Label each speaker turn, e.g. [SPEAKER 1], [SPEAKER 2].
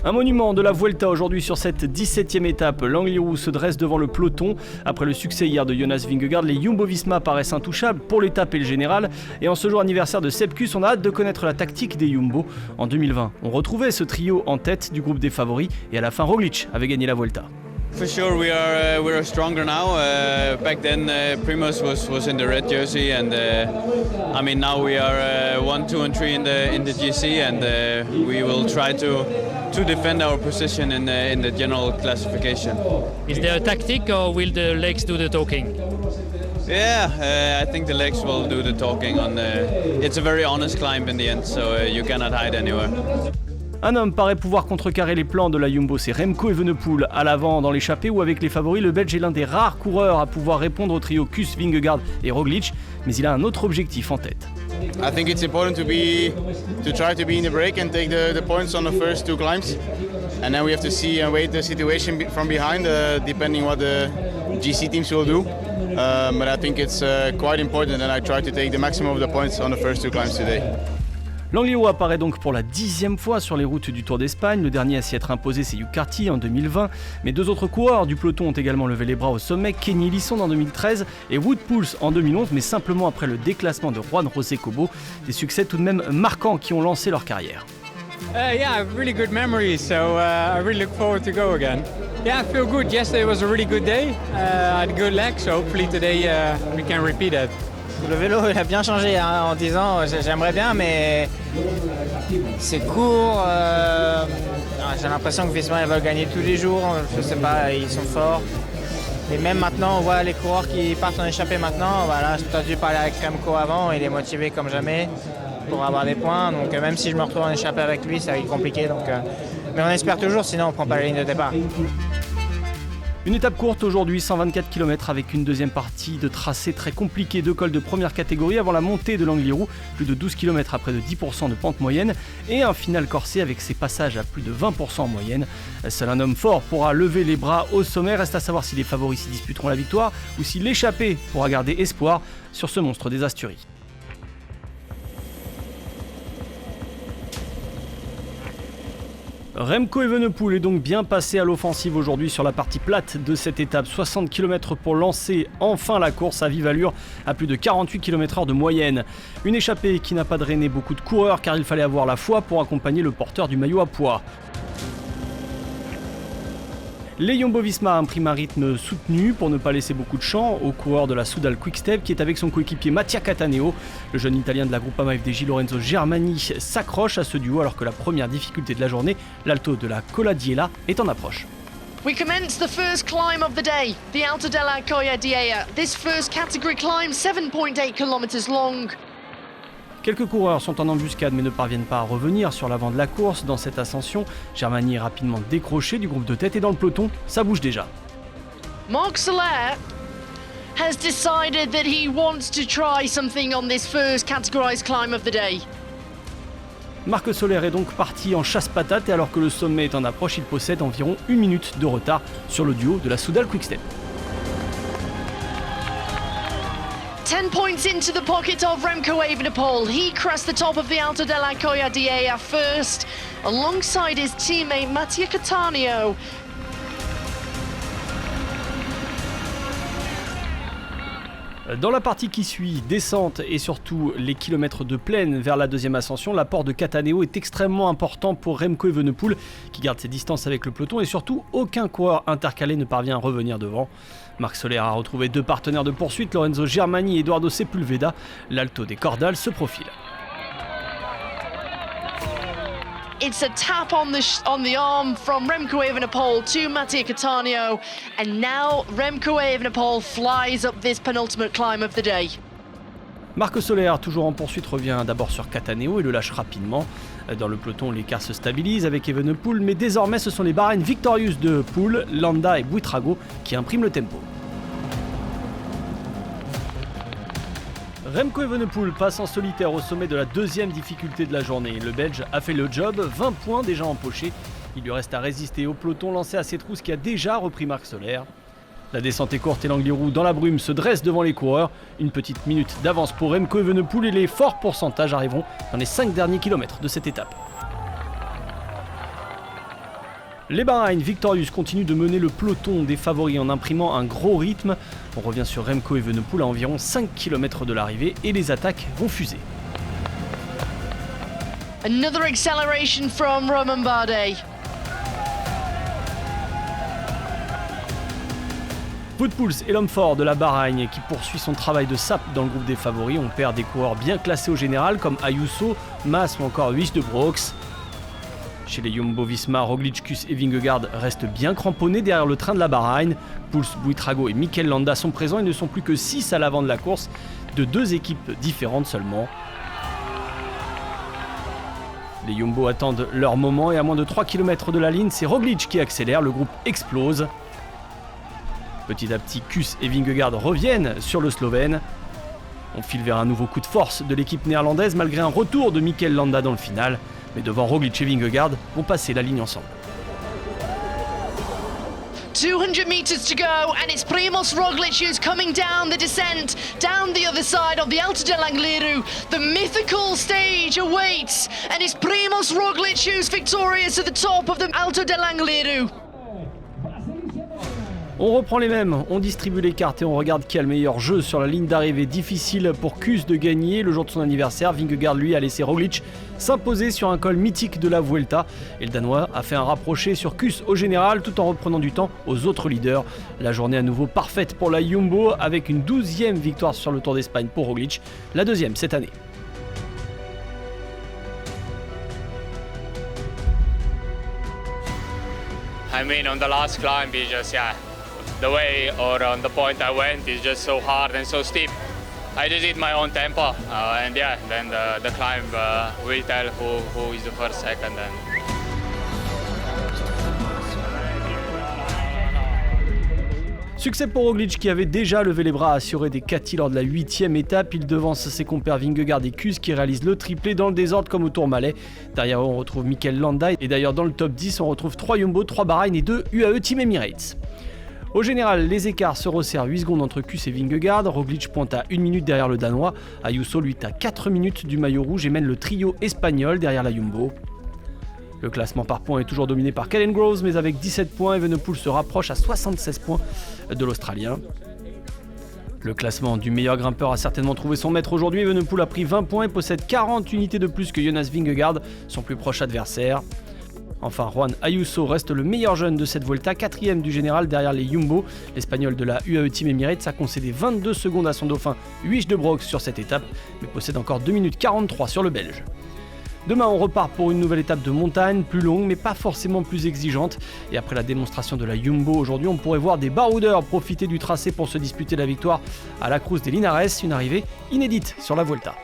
[SPEAKER 1] Un monument de la Vuelta aujourd'hui sur cette 17e étape. L'Angliru se dresse devant le peloton. Après le succès hier de Jonas Vingegaard, les Jumbo-Visma paraissent intouchables pour l'étape et le général. Et en ce jour anniversaire de Sepp Kuss, on a hâte de connaître la tactique des Jumbo. En 2020, on retrouvait ce trio en tête du groupe des favoris et à la fin, Roglic avait gagné la Vuelta.
[SPEAKER 2] For sure, we are stronger now. Back then, Primoz was in the red jersey, and I mean now we are 1, 2, and 3 in the GC, and we will try to defend our position in the general classification.
[SPEAKER 3] Is there a tactic, or will the legs do the talking?
[SPEAKER 2] Yeah, I think the legs will do the talking. It's a very honest climb in the end, so you cannot hide anywhere.
[SPEAKER 1] Un homme paraît pouvoir contrecarrer les plans de la Jumbo, c'est Remco Evenepoel à l'avant dans l'échappée où avec les favoris, le Belge est l'un des rares coureurs à pouvoir répondre au trio Kuss, Vingegaard et Roglic, mais il a un autre objectif en tête.
[SPEAKER 4] I think it's important to try to be in the break and take the points on the first 2 climbs, and then we have to see and wait the situation from behind, depending what the GC teams will do. But I think it's quite important, and I try to take the maximum of the points on the first 2 climbs today.
[SPEAKER 1] L'Angliru apparaît donc pour la 10e fois sur les routes du Tour d'Espagne. Le dernier à s'y être imposé, c'est Hugh Carty en 2020. Mais 2 autres coureurs du peloton ont également levé les bras au sommet. Kenny Elissonde en 2013 et Wout Poels en 2011, mais simplement après le déclassement de Juan José Cobo. Des succès tout de même marquants qui ont lancé leur carrière.
[SPEAKER 5] Yeah, really good memories, so I really look forward to go again. Yeah, I feel good. Yesterday was a really good day. I had a good leg, so hopefully today we can repeat it.
[SPEAKER 6] Le vélo il a bien changé en 10 ans, j'aimerais bien mais c'est court, j'ai l'impression que Visma ils veulent gagner tous les jours, je sais pas, ils sont forts. Et même maintenant on voit les coureurs qui partent en échappée maintenant, voilà, j'ai dû parler avec Remco avant, il est motivé comme jamais pour avoir des points, donc même si je me retrouve en échappée avec lui ça va être compliqué, donc, mais on espère toujours sinon on prend pas la ligne de départ.
[SPEAKER 1] Une étape courte aujourd'hui, 124 km avec une deuxième partie de tracé très compliqué, 2 cols de première catégorie avant la montée de l'Angliru, plus de 12 km à près de 10% de pente moyenne et un final corsé avec ses passages à plus de 20% en moyenne. Seul un homme fort pourra lever les bras au sommet, reste à savoir si les favoris s'y disputeront la victoire ou si l'échappée pourra garder espoir sur ce monstre des Asturies. Remco Evenepoel est donc bien passé à l'offensive aujourd'hui sur la partie plate de cette étape. 60 km pour lancer enfin la course à vive allure à plus de 48 km/h de moyenne. Une échappée qui n'a pas drainé beaucoup de coureurs car il fallait avoir la foi pour accompagner le porteur du maillot à pois. Les Jumbo-Visma impriment un rythme soutenu pour ne pas laisser beaucoup de champ au coureur de la Soudal Quick-Step qui est avec son coéquipier Mattia Cattaneo. Le jeune italien de la Groupama FDJ Lorenzo Germani s'accroche à ce duo alors que la première difficulté de la journée, l'Alto de la Coladiella, est en approche.
[SPEAKER 7] We commence the first climb of the day, the Alto della Coladiella. This first category climb, 7.8 km long.
[SPEAKER 1] Quelques coureurs sont en embuscade mais ne parviennent pas à revenir sur l'avant de la course dans cette ascension. Germani est rapidement décroché du groupe de tête et dans le peloton, ça bouge déjà.
[SPEAKER 7] Marc Soler has decided that he wants to try something on this first categorized climb of the day.
[SPEAKER 1] Marc Soler est donc parti en chasse-patate et alors que le sommet est en approche, il possède environ 1 minute de retard sur le duo de la Soudal Quick-Step.
[SPEAKER 7] 10 points into the pocket of Remco Evenepoel. He crossed the top of the Alto della Coladiella first, alongside his teammate Mattia Cattaneo.
[SPEAKER 1] Dans la partie qui suit, descente et surtout les kilomètres de plaine vers la deuxième ascension, l'apport de Cattaneo est extrêmement important pour Remco Evenepoel qui garde ses distances avec le peloton et surtout aucun coureur intercalé ne parvient à revenir devant. Marc Soler a retrouvé 2 partenaires de poursuite, Lorenzo Germani et Edoardo Sepulveda. L'Alto des Cordales se profile.
[SPEAKER 7] It's a tap on the arm from Remco Evenepoel to Mattia Cattaneo, and now Remco Evenepoel flies up this penultimate climb of the day.
[SPEAKER 1] Marc Soler, toujours en poursuite, revient d'abord sur Cattaneo et le lâche rapidement. Dans le peloton, l'écart se stabilise avec Evenepoel, mais désormais ce sont les Bahreïn Victorious de Poel, Landa et Buitrago qui impriment le tempo. Remco Evenepoel passe en solitaire au sommet de la deuxième difficulté de la journée. Le Belge a fait le job, 20 points déjà empochés. Il lui reste à résister au peloton lancé à ses trousses qui a déjà repris Marc Soler. La descente est courte et l'Angliru dans la brume se dresse devant les coureurs. Une petite minute d'avance pour Remco Evenepoel et les forts pourcentages arriveront dans les 5 derniers kilomètres de cette étape. Les Bahreïn Victorious continuent de mener le peloton des favoris en imprimant un gros rythme. On revient sur Remco Evenepoel à environ 5 km de l'arrivée et les attaques vont fuser.
[SPEAKER 7] Another acceleration from Romain Bardet.
[SPEAKER 1] Wout Poels est l'homme fort de la Bahreïn qui poursuit son travail de sape dans le groupe des favoris. On perd des coureurs bien classés au général comme Ayuso, Mas ou encore Wies de Broeks. Chez les Jumbo-Visma, Roglic, Kuss et Vingegaard restent bien cramponnés derrière le train de la Bahreïn. Poels, Buitrago et Mikel Landa sont présents et ne sont plus que 6 à l'avant de la course, de 2 équipes différentes seulement. Les Jumbo attendent leur moment et à moins de 3 km de la ligne, c'est Roglic qui accélère, le groupe explose. Petit à petit, Kuss et Vingegaard reviennent sur le Slovène. On file vers un nouveau coup de force de l'équipe néerlandaise malgré un retour de Mikel Landa dans le final. Mais devant Roglic et Vingegaard vont passer la ligne ensemble.
[SPEAKER 7] 200 meters to go, and it's Primoz Roglic who's coming down the descent, down the other side of the Alto dell'Angliru. The mythical stage awaits, and it's Primoz Roglic who's victorious at the top of the Alto dell'Angliru.
[SPEAKER 1] On reprend les mêmes, on distribue les cartes et on regarde qui a le meilleur jeu sur la ligne d'arrivée. Difficile pour Kuss de gagner le jour de son anniversaire. Vingegaard lui a laissé Roglic s'imposer sur un col mythique de la Vuelta. Et le Danois a fait un rapproché sur Kuss au général tout en reprenant du temps aux autres leaders. La journée à nouveau parfaite pour la Jumbo avec une 12e victoire sur le Tour d'Espagne pour Roglic, la 2e cette année.
[SPEAKER 8] I mean, on the last climb, it's just, the way or on the point I went is just so hard and so steep. I just did my own tempo, and then the climb will tell who is the first, second.
[SPEAKER 1] Succès pour Roglic qui avait déjà levé les bras assuré des Cati lors de la 8e étape. Il devance ses compères Vingegaard et Kuss qui réalisent le triplé dans le désordre comme au Tourmalet. Derrière eux on retrouve Mikel Landa et d'ailleurs dans le top 10 on retrouve 3 Jumbo, 3 Bahreïn et 2 UAE Team Emirates. Au général, les écarts se resserrent 8 secondes entre Kuss et Vingegaard. Roglic pointe à 1 minute derrière le Danois. Ayuso lui est à 4 minutes du maillot rouge et mène le trio espagnol derrière la Jumbo. Le classement par points est toujours dominé par Caden Groves, mais avec 17 points, Evenepoel se rapproche à 76 points de l'Australien. Le classement du meilleur grimpeur a certainement trouvé son maître aujourd'hui. Evenepoel a pris 20 points et possède 40 unités de plus que Jonas Vingegaard, son plus proche adversaire. Enfin, Juan Ayuso reste le meilleur jeune de cette Vuelta, 4e du général derrière les Jumbo. L'Espagnol de la UAE Team Emirates a concédé 22 secondes à son dauphin Wies de Broeks sur cette étape, mais possède encore 2 minutes 43 sur le Belge. Demain, on repart pour une nouvelle étape de montagne, plus longue mais pas forcément plus exigeante. Et après la démonstration de la Jumbo aujourd'hui, on pourrait voir des baroudeurs profiter du tracé pour se disputer la victoire à la Cruz de Linares, une arrivée inédite sur la Vuelta.